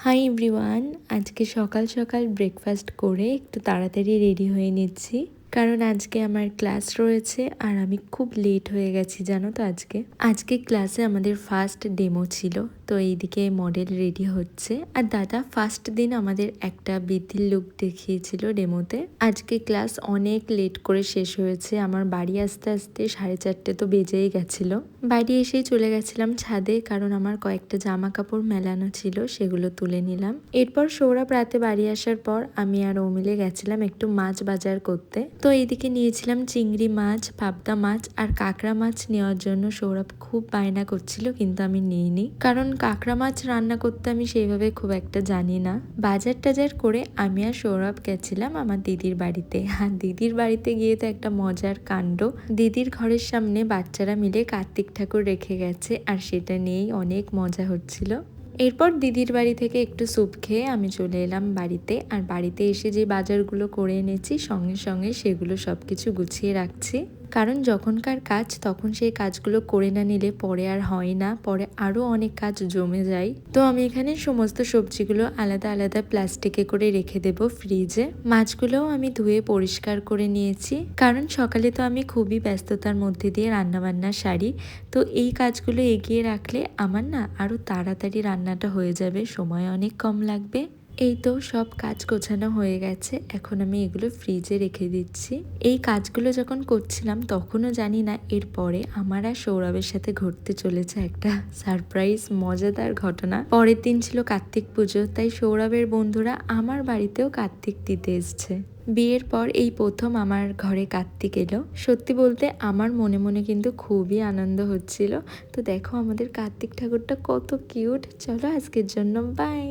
Hi everyone, আজকে সকাল সকাল ব্রেকফাস্ট করে একটু তাড়াতাড়ি রেডি হয়ে নিচ্ছি, কারণ আজকে আমার ক্লাস রয়েছে আর আমি খুব লেট হয়ে গেছি জানো তো। আজকে ক্লাসে আমাদের ফার্স্ট ডেমো ছিল, তো এইদিকে মডেল রেডি হচ্ছে আর দাদা ফার্স্ট দিন আমাদের একটা বৃদ্ধির লুক দেখিয়েছিল ডেমোতে। আজকে ক্লাস অনেক লেট করে শেষ হয়েছে, আমার বাড়ি আসতে আসতে 4:30 তো বেজেই গেছিল। বাড়ি এসেই চলে গেছিলাম ছাদে, কারণ আমার কয়েকটা জামা কাপড় মেলানো ছিল, সেগুলো তুলে নিলাম। এরপর সৌরভ রাতে বাড়ি আসার পর আমি আর ও মিলে গেছিলাম একটু মাছ বাজার করতে। তো এইদিকে নিয়েছিলাম চিংড়ি মাছ, পাবদা মাছ আর কাঁকড়া মাছ নেওয়ার জন্য। সৌরভ খুব বায়না করছিল, কিন্তু আমি নিইনি, কারণ কাঁকড়া মাছ রান্না করতে আমি সেইভাবে খুব একটা জানি না। বাজার টাজার করে আমি আর সৌরভ গেছিলাম আমার দিদির বাড়িতে। আর দিদির বাড়িতে গিয়ে তো একটা মজার কাণ্ড। দিদির ঘরের সামনে বাচ্চারা মিলে কার্তিক ঠাকুর রেখে গেছে, আর সেটা নিয়েই অনেক মজা হচ্ছিল। এরপর দিদির বাড়ি থেকে একটু স্যুপ খেয়ে আমি চলে এলাম বাড়িতে। আর বাড়িতে এসে যে বাজারগুলো করে এনেছি সঙ্গে সঙ্গে সেগুলো সবকিছু গুছিয়ে রাখছি, কারণ যখনকার কাজ তখন সেই কাজগুলো করে না নিলে পরে আর হয় না, পরে আরো অনেক কাজ জমে যায়। তো আমি এখানে সমস্ত সবজিগুলো আলাদা আলাদা প্লাস্টিকে করে রেখে দেব ফ্রিজে। মাছগুলোও আমি ধুয়ে পরিষ্কার করে নিয়েছি, কারণ সকালে তো আমি খুবই ব্যস্ততার মধ্যে দিয়ে রান্না বান্না সারি। তো এই কাজগুলো এগিয়ে রাখলে আমার না আরো তাড়াতাড়ি রান্নাটা হয়ে যাবে, সময় অনেক কম লাগবে। এই তো সব কাজ গোছানো হয়ে গেছে, এখন আমি এগুলো ফ্রিজে রেখে দিচ্ছি। এই কাজগুলো যখন করছিলাম তখনও জানি না এরপরে আমার আর সৌরভের সাথে ঘটতে চলেছে একটা সারপ্রাইজ মজাদার ঘটনা। পরের দিন ছিল কার্তিক পুজো, তাই সৌরভের বন্ধুরা আমার বাড়িতেও কার্তিক দিতে এসছে। বিয়ের পর এই প্রথম আমার ঘরে কার্তিক এলো। সত্যি বলতে আমার মনে মনে কিন্তু খুবই আনন্দ হচ্ছিল। তো দেখো আমাদের কার্তিক ঠাকুরটা কত কিউট। চলো আজকের জন্য বাই।